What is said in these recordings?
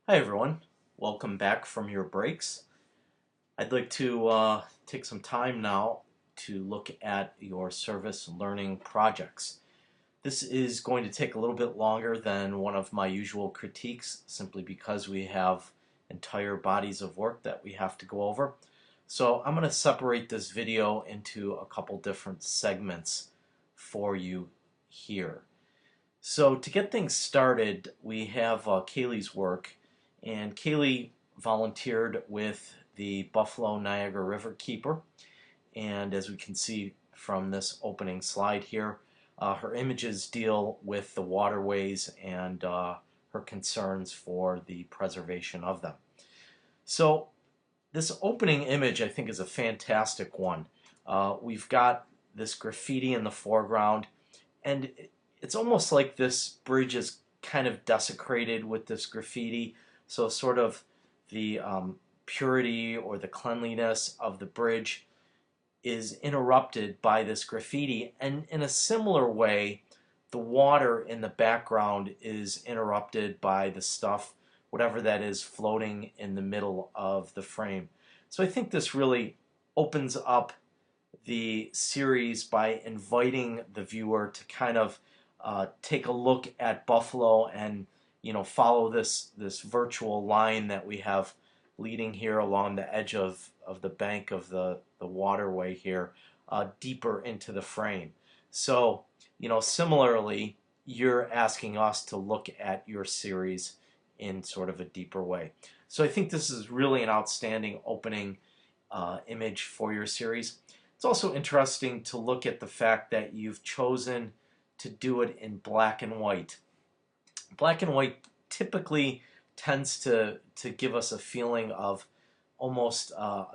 Hi everyone, welcome back from your breaks. I'd like to take some time now to look at your service learning projects. This is going to take a little bit longer than one of my usual critiques simply because we have entire bodies of work that we have to go over. So I'm going to separate this video into a couple different segments for you here. So to get things started, we have Kaylee's work, and Kaylee volunteered with the Buffalo Niagara River Keeper, and as we can see from this opening slide here, her images deal with the waterways and her concerns for the preservation of them. So this opening image I think is a fantastic one. We've got this graffiti in the foreground, and it's almost like this bridge is kind of desecrated with this graffiti. So sort of the purity or the cleanliness of the bridge is interrupted by this graffiti. And in a similar way, the water in the background is interrupted by the stuff, whatever that is, floating in the middle of the frame. So I think this really opens up the series by inviting the viewer to kind of take a look at Buffalo and follow this virtual line that we have leading here along the edge of the bank of the waterway here, deeper into the frame. So similarly, you're asking us to look at your series in sort of a deeper way. So I think this is really an outstanding opening image for your series. It's also interesting to look at the fact that you've chosen to do it in black and white. Black and white typically tends to give us a feeling of almost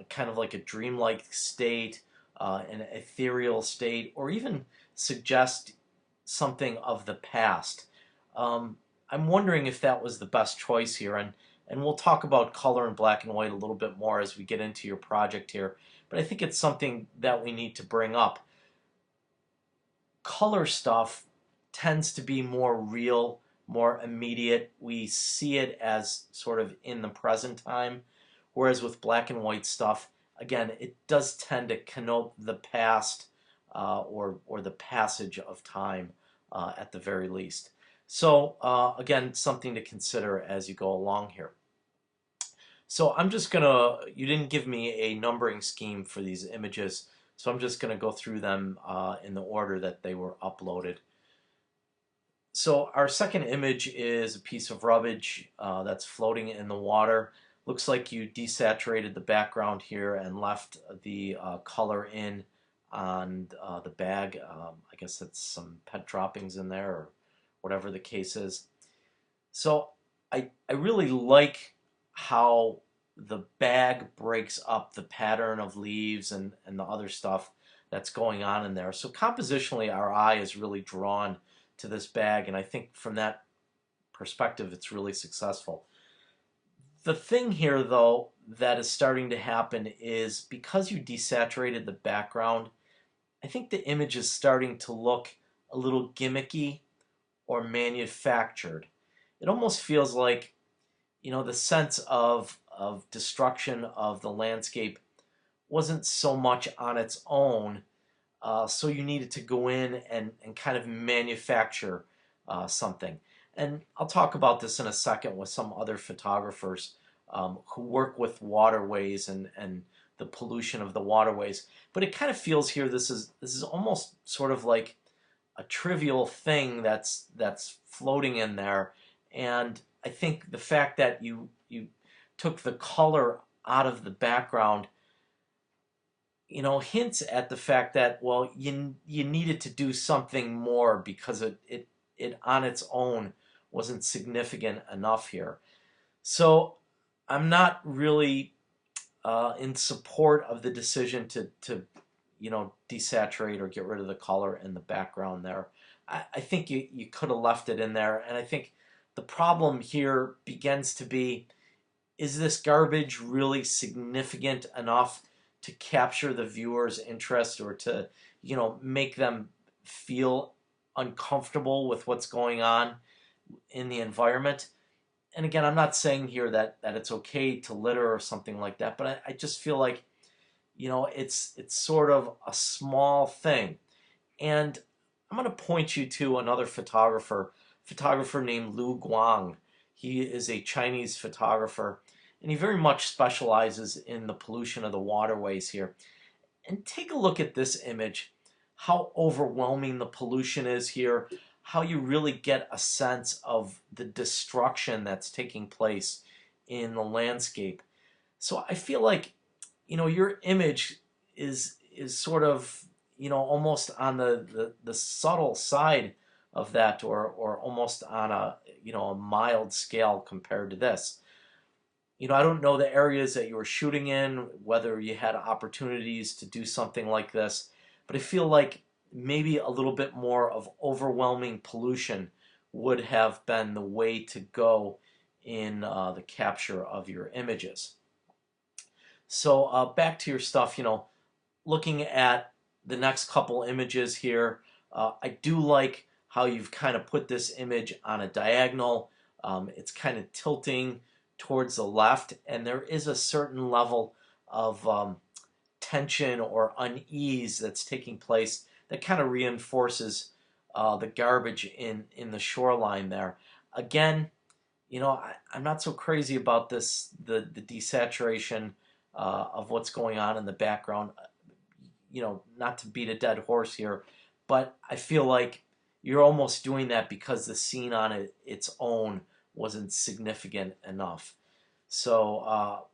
kind of like a dreamlike state, an ethereal state, or even suggest something of the past. I'm wondering if that was the best choice here, and we'll talk about color in black and white a little bit more as we get into your project here, but I think it's something that we need to bring up. Color stuff tends to be more real, more immediate. We see it as sort of in the present time, whereas with black and white stuff, again, it does tend to connote the past or the passage of time at the very least. So again, something to consider as you go along here. So I'm just gonna, you didn't give me a numbering scheme for these images, so I'm just gonna go through them in the order that they were uploaded. So our second image is a piece of rubbish that's floating in the water. Looks like you desaturated the background here and left the color in on the bag. I guess that's some pet droppings in there or whatever the case is. So I really like how the bag breaks up the pattern of leaves and the other stuff that's going on in there. So compositionally, our eye is really drawn to this bag, and I think from that perspective, it's really successful. The thing here, though, that is starting to happen is because you desaturated the background, I think the image is starting to look a little gimmicky or manufactured. It almost feels like, the sense of destruction of the landscape wasn't so much on its own, so you needed to go in and kind of manufacture something. And I'll talk about this in a second with some other photographers who work with waterways and the pollution of the waterways. But it kind of feels here this is almost sort of like a trivial thing that's floating in there. And I think the fact that you took the color out of the background, hints at the fact that, well, you needed to do something more because it on its own wasn't significant enough here. So I'm not really in support of the decision to desaturate or get rid of the color in the background there. I think you could have left it in there, and I think the problem here begins to be, is this garbage really significant enough to capture the viewer's interest or to, make them feel uncomfortable with what's going on in the environment? and again, I'm not saying here that it's okay to litter or something like that, but I just feel like, it's sort of a small thing. And I'm going to point you to another photographer named Lu Guang. He is a Chinese photographer, and he very much specializes in the pollution of the waterways here. And take a look at this image, how overwhelming the pollution is here, how you really get a sense of the destruction that's taking place in the landscape. So I feel like, your image is sort of, almost on the subtle side of that, or almost on a mild scale compared to this. I don't know the areas that you were shooting in, whether you had opportunities to do something like this, but I feel like maybe a little bit more of overwhelming pollution would have been the way to go in the capture of your images. So back to your stuff, looking at the next couple images here, I do like how you've kind of put this image on a diagonal. It's kind of tilting towards the left, and there is a certain level of tension or unease that's taking place that kind of reinforces the garbage in the shoreline there. Again, I'm not so crazy about the desaturation of what's going on in the background. Not to beat a dead horse here, but I feel like you're almost doing that because the scene on its own wasn't significant enough. So,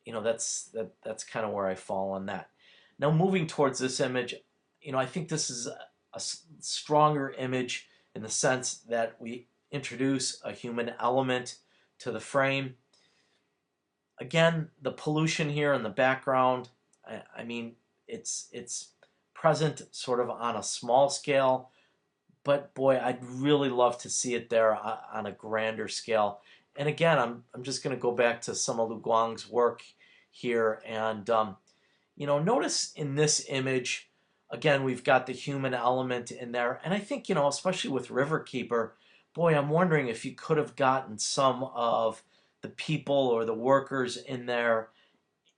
that's kind of where I fall on that. Now, moving towards this image, I think this is a stronger image in the sense that we introduce a human element to the frame. Again, the pollution here in the background, I mean, it's present sort of on a small scale, but boy, I'd really love to see it there on a grander scale. And again, I'm just going to go back to some of Lu Guang's work here, and notice in this image, again, we've got the human element in there, and I think, especially with Riverkeeper, boy, I'm wondering if you could have gotten some of the people or the workers in there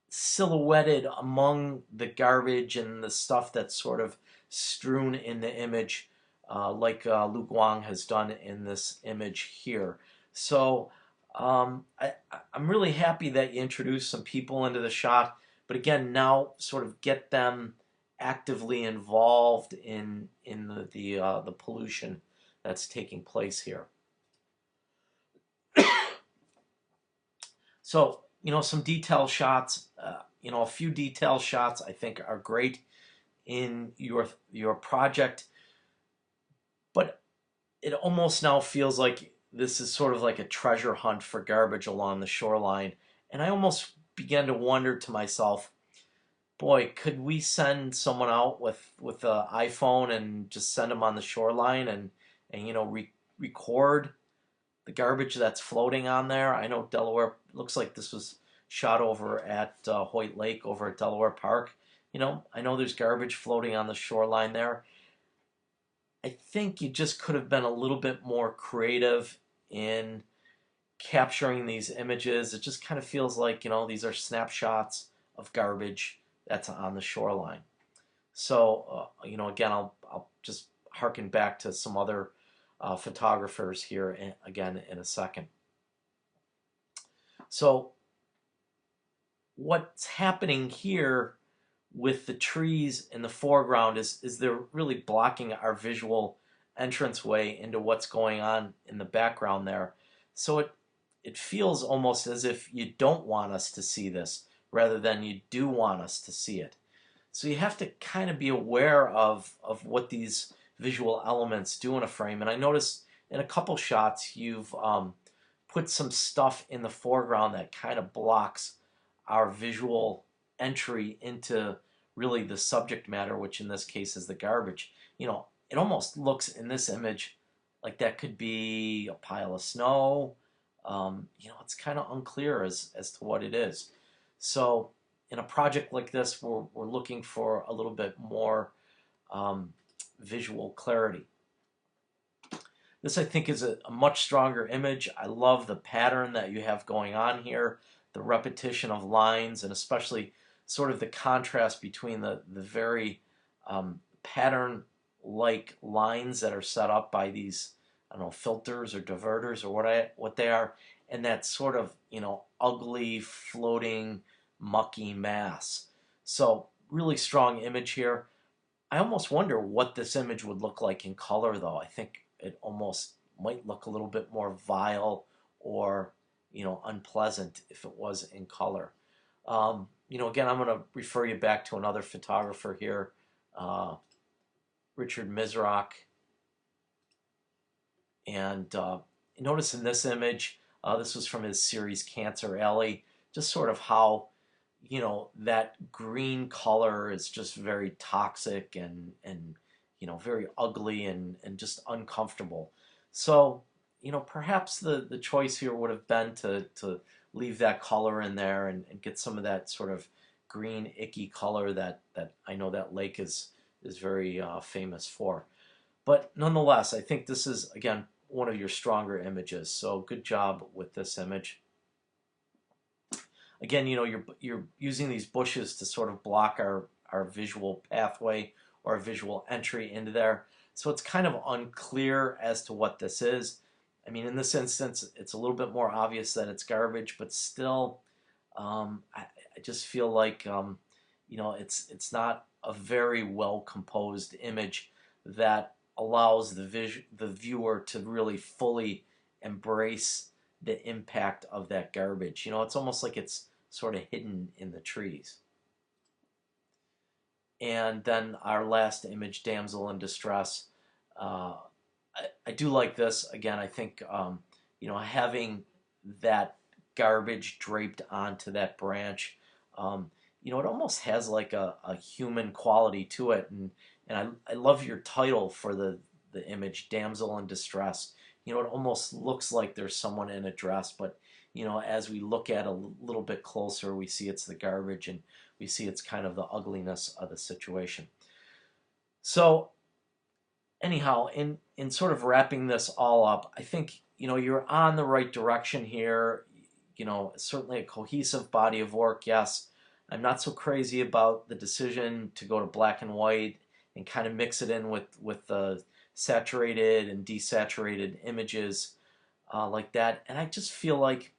silhouetted among the garbage and the stuff that's sort of strewn in the image, like Lu Guang has done in this image here. So I'm really happy that you introduced some people into the shot, but again, now sort of get them actively involved in the pollution that's taking place here. So, some detail shots, a few detail shots I think are great in your project, but it almost now feels like this is sort of like a treasure hunt for garbage along the shoreline. And I almost began to wonder to myself, boy, could we send someone out with an iPhone and just send them on the shoreline and record the garbage that's floating on there? I know Delaware looks like this was shot over at Hoyt Lake over at Delaware Park. I know there's garbage floating on the shoreline there. I think you just could have been a little bit more creative in capturing these images. It just kind of feels like, these are snapshots of garbage that's on the shoreline. So, again, I'll just harken back to some other photographers here again in a second. So what's happening here with the trees in the foreground is they're really blocking our visual entranceway into what's going on in the background there. So it feels almost as if you don't want us to see this rather than you do want us to see it. So you have to kind of be aware of what these visual elements do in a frame. And I noticed in a couple shots you've put some stuff in the foreground that kind of blocks our visual entry into really the subject matter, which in this case is the garbage. It almost looks in this image like that could be a pile of snow. It's kind of unclear as to what it is. So in a project like this, we're looking for a little bit more visual clarity. This, I think, is a much stronger image. I love the pattern that you have going on here, the repetition of lines, and especially sort of the contrast between the very pattern-like lines that are set up by these, I don't know, filters or diverters or what they are, and that sort of, ugly, floating, mucky mass. So really strong image here. I almost wonder what this image would look like in color, though. I think it almost might look a little bit more vile or, unpleasant if it was in color. Again, I'm going to refer you back to another photographer here, uh, Richard Mizrock. And notice in this image, this was from his series Cancer Alley, just sort of how that green color is just very toxic and very ugly and just uncomfortable. So perhaps the choice here would have been to leave that color in there and get some of that sort of green icky color that I know that lake is very famous for. But nonetheless, I think this is, again, one of your stronger images. So good job with this image. Again, you're using these bushes to sort of block our visual pathway or visual entry into there. So it's kind of unclear as to what this is. I mean, in this instance, it's a little bit more obvious that it's garbage, but still, I just feel like, it's not a very well composed image that allows the viewer to really fully embrace the impact of that garbage. It's almost like it's sort of hidden in the trees. And then our last image, Damsel in Distress. Uh, I do like this. Again, I think, having that garbage draped onto that branch, it almost has like a human quality to it. And I love your title for the image, Damsel in Distress. It almost looks like there's someone in a dress, but as we look at a little bit closer, we see it's the garbage and we see it's kind of the ugliness of the situation. So anyhow, in sort of wrapping this all up, I think you're on the right direction here. Certainly a cohesive body of work. Yes, I'm not so crazy about the decision to go to black and white and kind of mix it in with the saturated and desaturated images like that. And I just feel like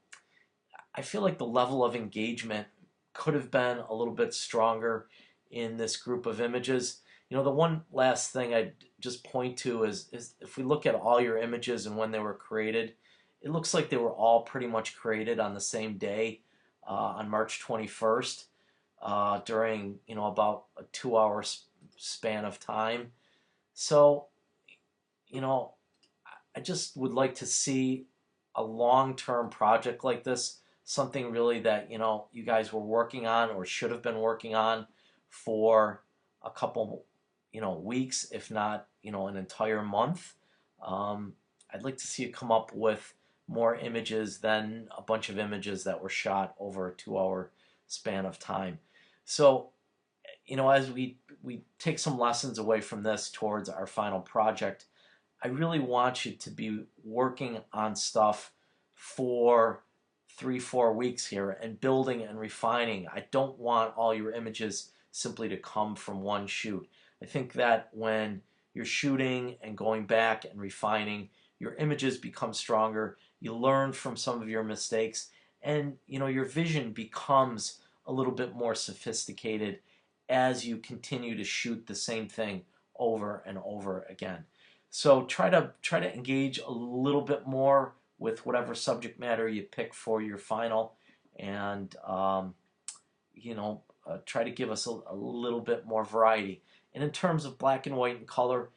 the level of engagement could have been a little bit stronger in this group of images. The one last thing I'd just point to is if we look at all your images and when they were created, it looks like they were all pretty much created on the same day, on March 21st, during about a 2-hour span of time. So I just would like to see a long-term project like this, something really that you guys were working on or should have been working on for a couple weeks, if not an entire month. I'd like to see you come up with more images than a bunch of images that were shot over a 2-hour span of time. So as we take some lessons away from this towards our final project, I really want you to be working on stuff for 3-4 weeks here and building and refining. I don't want all your images simply to come from one shoot. I think that when you're shooting and going back and refining, your images become stronger. You learn from some of your mistakes, and your vision becomes a little bit more sophisticated as you continue to shoot the same thing over and over again. So try to engage a little bit more with whatever subject matter you pick for your final, and try to give us a little bit more variety. And in terms of black and white and color,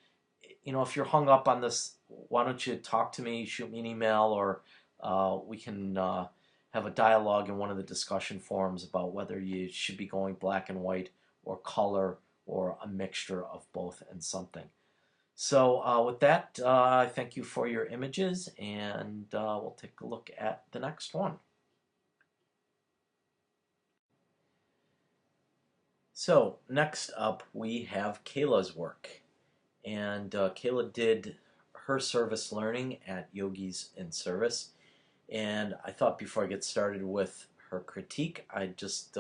if you're hung up on this, why don't you talk to me, shoot me an email, or we can have a dialogue in one of the discussion forums about whether you should be going black and white or color or a mixture of both and something. So with that, I thank you for your images, and we'll take a look at the next one. So next up, we have Kaila's work. And Kaila did her service learning at Yogis in Service. And I thought before I get started with her critique, I'd just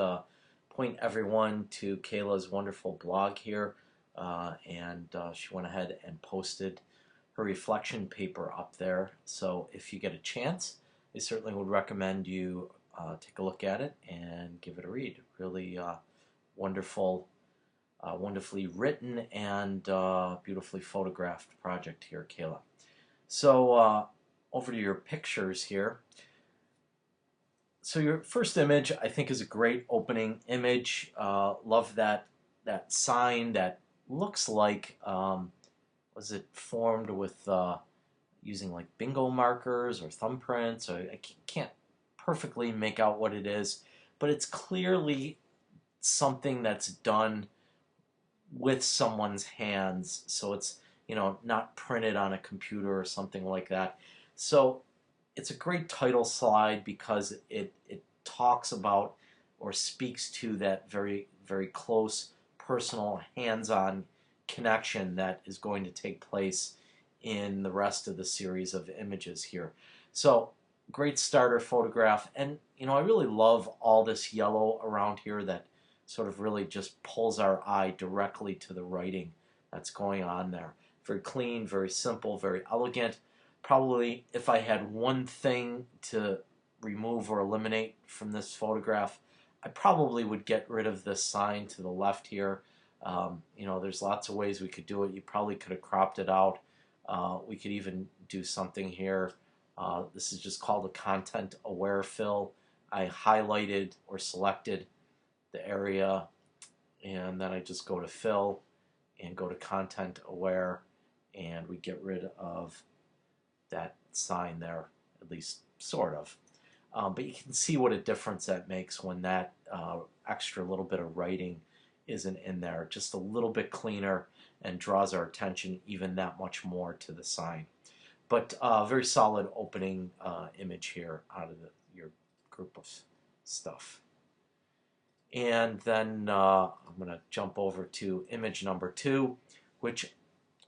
point everyone to Kaila's wonderful blog here. She went ahead and posted her reflection paper up there. So if you get a chance, I certainly would recommend you take a look at it and give it a read. Really wonderful, wonderfully written and beautifully photographed project here, Kaila. So over to your pictures here. So your first image, I think, is a great opening image. Love that sign that looks like was it formed with using like bingo markers or thumbprints? Or I can't perfectly make out what it is, but it's clearly something that's done with someone's hands. So it's, you know, not printed on a computer or something like that. So it's a great title slide because it talks about or speaks to that very, very close, personal, hands-on connection that is going to take place in the rest of the series of images here. So great starter photograph, and you know, I really love all this yellow around here that sort of really just pulls our eye directly to the writing that's going on there. Very clean, very simple, very elegant. Probably if I had one thing to remove or eliminate from this photograph, I probably would get rid of this sign to the left here. You know, there's lots of ways we could do it. You probably could have cropped it out. We could even do something here. This is just called a content aware fill. I highlighted or selected the area, and then I just go to fill and go to content aware, and we get rid of that sign there, at least sort of. But you can see what a difference that makes when that extra little bit of writing isn't in there. Just a little bit cleaner and draws our attention even that much more to the sign. But very solid opening image here out of your group of stuff. And then I'm going to jump over to image number 2, which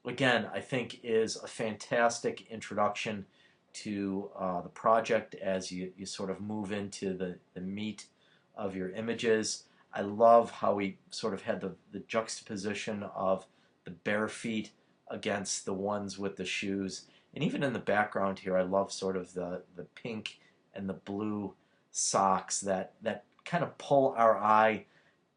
again I think is a fantastic introduction to the project as you sort of move into the meat of your images. I love how we sort of had the juxtaposition of the bare feet against the ones with the shoes. And even in the background here, I love sort of the pink and the blue socks that kind of pull our eye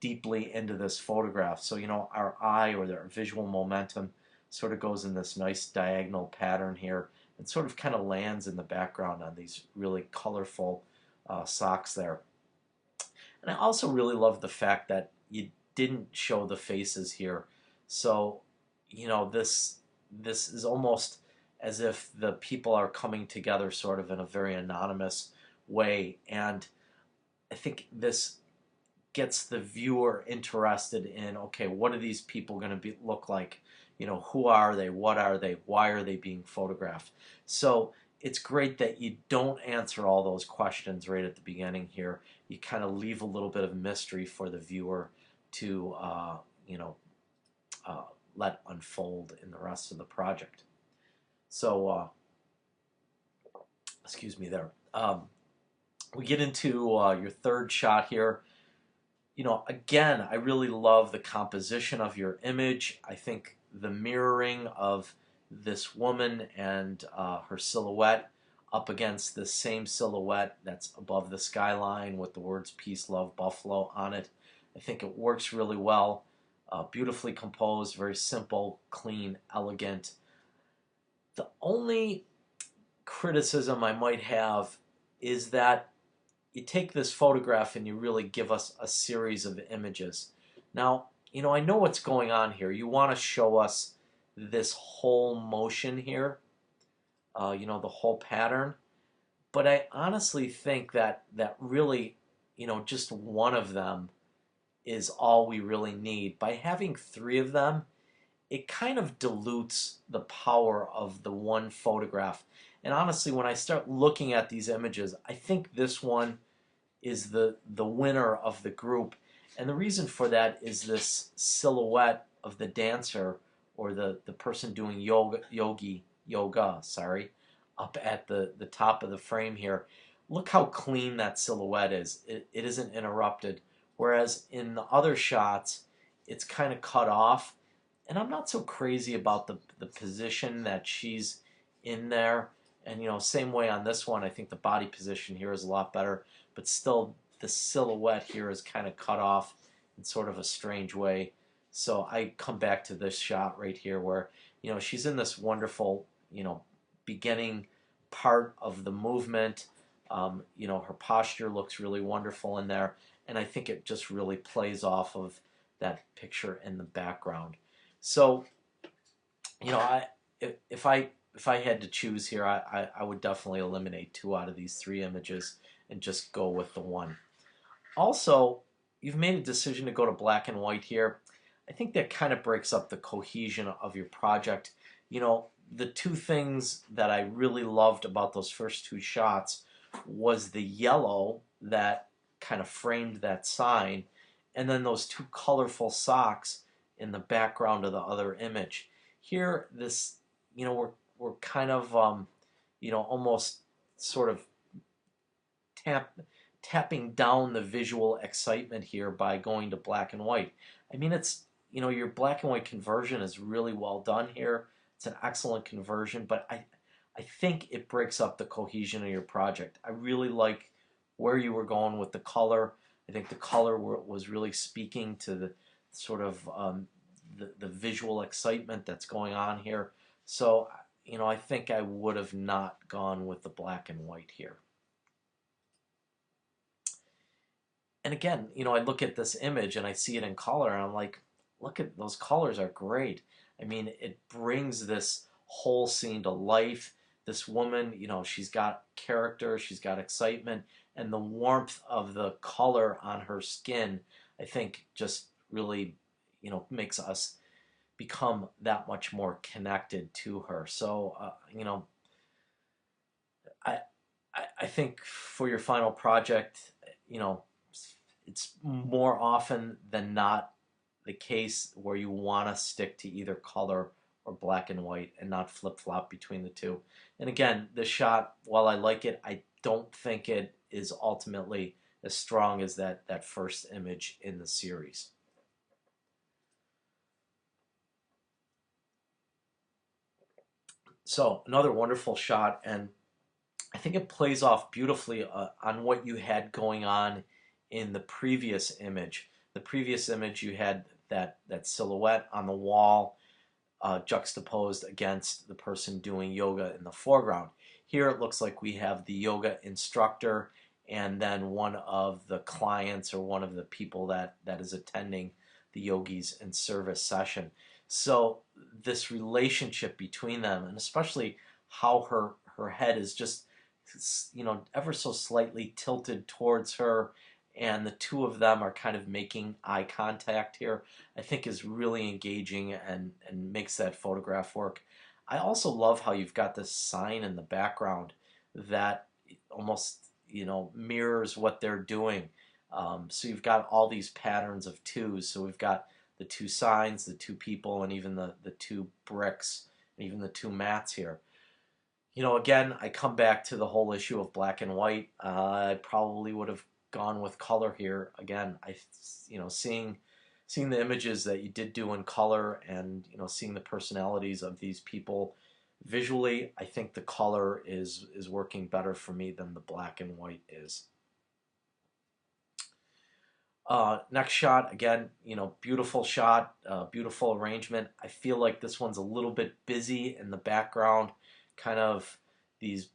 deeply into this photograph. So, you know, our eye or our visual momentum sort of goes in this nice diagonal pattern here and sort of kind of lands in the background on these really colorful socks there. And I also really love the fact that you didn't show the faces here. So, you know, this is almost as if the people are coming together sort of in a very anonymous way. And I think this gets the viewer interested in, okay, what are these people going to look like? You know, who are they? What are they? Why are they being photographed? So it's great that you don't answer all those questions right at the beginning here. You kind of leave a little bit of mystery for the viewer to, you know, let unfold in the rest of the project. So, excuse me there. We get into your third shot here. You know, again, I really love the composition of your image. I think the mirroring of this woman and her silhouette up against the same silhouette that's above the skyline with the words peace, love, buffalo on it. I think it works really well. Beautifully composed, very simple, clean, elegant. The only criticism I might have is that you take this photograph and you really give us a series of images. Now, you know, I know what's going on here. You want to show us this whole motion here, you know, the whole pattern. But I honestly think that really, you know, just one of them is all we really need. By having 3 of them, it kind of dilutes the power of the one photograph. And honestly, when I start looking at these images, I think this one is the winner of the group. And the reason for that is this silhouette of the dancer or the person doing yogi yoga, sorry, up at the top of the frame here. Look how clean that silhouette is. It isn't interrupted. Whereas in the other shots, it's kind of cut off. And I'm not so crazy about the position that she's in there. And, same way on this one, I think the body position here is a lot better. But still, the silhouette here is kind of cut off in sort of a strange way. So I come back to this shot right here where, she's in this wonderful, beginning part of the movement. Her posture looks really wonderful in there. And I think it just really plays off of that picture in the background. So, if I had to choose here, I would definitely eliminate 2 out of these 3 images and just go with the one. Also, you've made a decision to go to black and white here. I think that kind of breaks up the cohesion of your project. The 2 things that I really loved about those first 2 shots was the yellow that kind of framed that sign, and then those 2 colorful socks in the background of the other image. Here, this, we're kind of, almost sort of tapping down the visual excitement here by going to black and white. I mean, it's, your black and white conversion is really well done here. It's an excellent conversion, but I think it breaks up the cohesion of your project. I really like where you were going with the color. I think the color was really speaking to the sort of the visual excitement that's going on here. So, I think I would have not gone with the black and white here. And again, I look at this image and I see it in color and I'm like, look at those colors are great. I mean, it brings this whole scene to life. This woman, she's got character, she's got excitement, and the warmth of the color on her skin, I think, just really, makes us become that much more connected to her. So, I, I think for your final project, it's more often than not the case where you want to stick to either color or black and white and not flip-flop between the 2. And again, this shot, while I like it, I don't think it is ultimately as strong as that first image in the series. So another wonderful shot, and I think it plays off beautifully on what you had going on in the previous image. The previous image, you had that silhouette on the wall juxtaposed against the person doing yoga in the foreground. Here it looks like we have the yoga instructor and then one of the clients or one of the people that is attending the yogi's in service session. So this relationship between them, and especially how her head is just, ever so slightly tilted towards her, and the 2 of them are kind of making eye contact here, I think is really engaging and makes that photograph work. I also love how you've got this sign in the background that almost, mirrors what they're doing. So you've got all these patterns of 2s. So we've got the 2 signs, the 2 people, and even the 2 bricks, and even the 2 mats here. Again, I come back to the whole issue of black and white. I probably would have gone with color here. Again, seeing the images that you did do in color and, seeing the personalities of these people visually, I think the color is working better for me than the black and white is. Next shot, again, beautiful shot, beautiful arrangement. I feel like this one's a little bit busy in the background, kind of these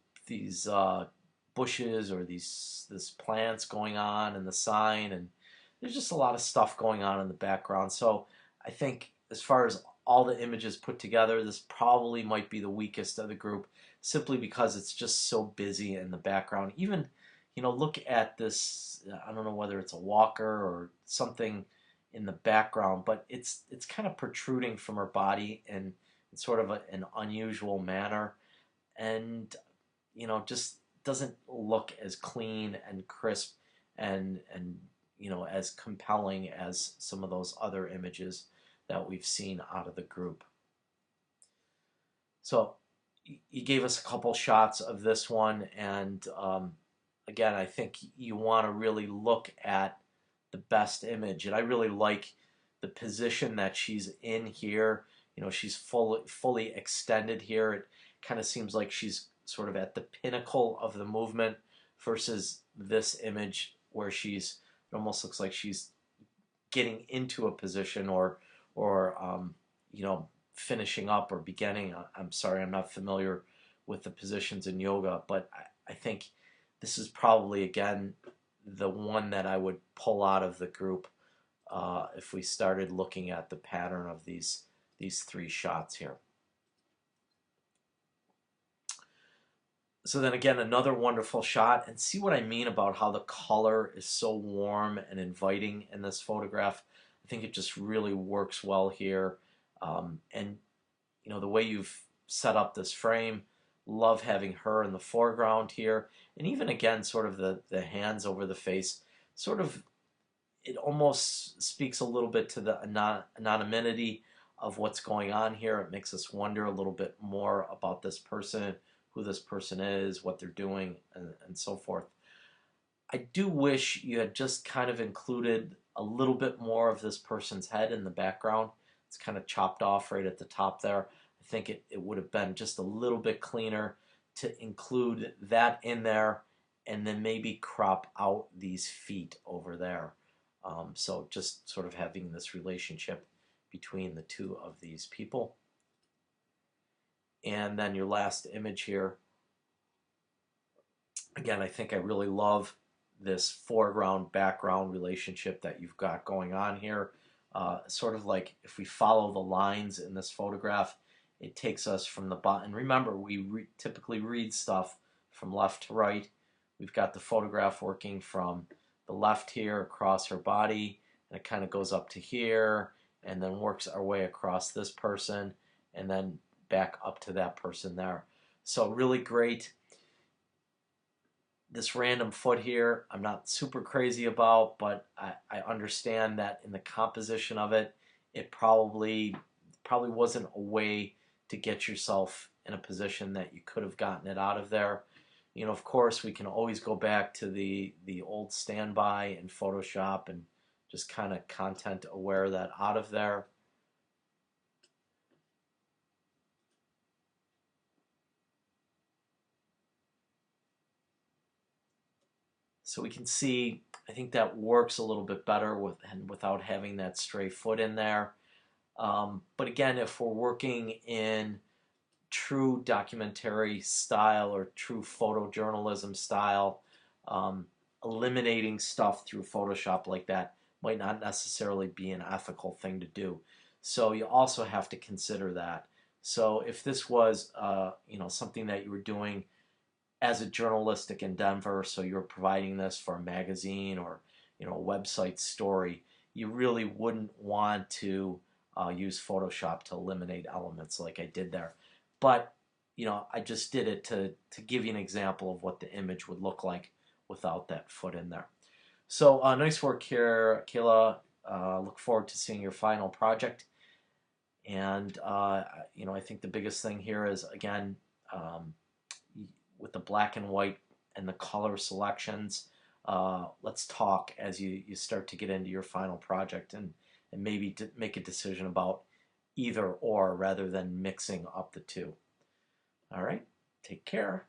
bushes or this plants going on and the sign, and there's just a lot of stuff going on in the background. So I think as far as all the images put together, this probably might be the weakest of the group, simply because it's just so busy in the background. Even, look at this, I don't know whether it's a walker or something in the background, but it's kind of protruding from her body in sort of an unusual manner, and just doesn't look as clean and crisp and as compelling as some of those other images that we've seen out of the group. So you gave us a couple shots of this one, and again, I think you want to really look at the best image, and I really like the position that she's in here. You know, she's fully extended here. It kind of seems like she's sort of at the pinnacle of the movement versus this image where it almost looks like she's getting into a position or you know, finishing up or beginning. I'm sorry, I'm not familiar with the positions in yoga, but I think this is probably again the one that I would pull out of the group if we started looking at the pattern of these three shots here. So then again, another wonderful shot, and see what I mean about how the color is so warm and inviting in this photograph. I think it just really works well here. And you know, the way you've set up this frame, love having her in the foreground here. And even again, sort of the hands over the face, sort of, it almost speaks a little bit to the anonymity of what's going on here. It makes us wonder a little bit more about this person, who this person is, what they're doing, and so forth. I do wish you had just kind of included a little bit more of this person's head in the background. It's kind of chopped off right at the top there. I think it would have been just a little bit cleaner to include that in there and then maybe crop out these feet over there. So just sort of having this relationship between the two of these people. And then your last image here. Again, I think I really love this foreground background relationship that you've got going on here. Sort of like if we follow the lines in this photograph, it takes us from the bottom. Remember, we typically read stuff from left to right. We've got the photograph working from the left here across her body, and it kind of goes up to here, and then works our way across this person, and then back up to that person there. So really great. This random foot here, I'm not super crazy about, but I understand that in the composition of it, it probably wasn't a way to get yourself in a position that you could have gotten it out of there. You know, of course, we can always go back to the old standby in Photoshop and just kind of content aware that out of there. So we can see, I think that works a little bit better without having that stray foot in there. But again, if we're working in true documentary style or true photojournalism style, eliminating stuff through Photoshop like that might not necessarily be an ethical thing to do. So you also have to consider that. So if this was, you know, something that you were doing as a journalistic endeavor, so you're providing this for a magazine or, you know, a website story, you really wouldn't want to use Photoshop to eliminate elements like I did there. But you know, I just did it to give you an example of what the image would look like without that foot in there. So nice work here, Kaila. Look forward to seeing your final project. And you know, I think the biggest thing here is again, with the black and white and the color selections. Let's talk as you start to get into your final project and maybe to make a decision about either or rather than mixing up the two. All right, take care.